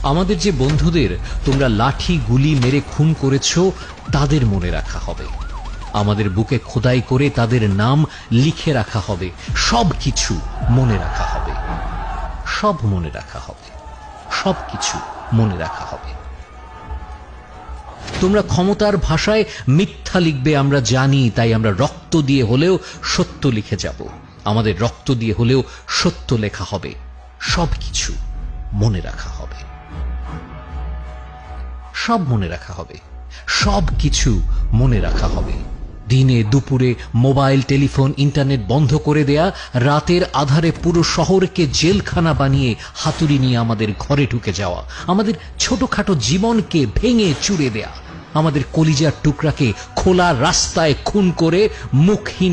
আমাদের যে বন্ধুদের তোমরা লাঠি গুলি মেরে খুন করেছো তাদের মনে রাখা হবে, আমাদের বুকে খোদাই করে তাদের নাম লিখে রাখা হবে, সবকিছু মনে রাখা হবে, সব মনে রাখা হবে, সবকিছু মনে রাখা হবে। তোমরা ক্ষমতার ভাষায় মিথ্যা লিখবে আমরা জানি, তাই আমরা রক্ত দিয়ে হলেও সত্য লিখে যাব, আমাদের রক্ত দিয়ে হলেও সত্য লেখা হবে, সবকিছু মনে রাখা হবে, সব মনে রাখা হবে, সব কিছু মনে রাখা হবে। দিনে দুপুরে মোবাইল টেলিফোন ইন্টারনেট বন্ধ করে দেয়া, রাতের আধারে পুরো শহরকে জেলখানা বানিয়ে হাতুড়ি নিয়ে আমাদের ঘরে ঢুকে যাওয়া, আমাদের ছোটখাটো জীবনকে ভেঙে চুরে দেয়া, আমাদের কলিজার টুকরাকে খোলা রাস্তায় খুন করে মুখহীন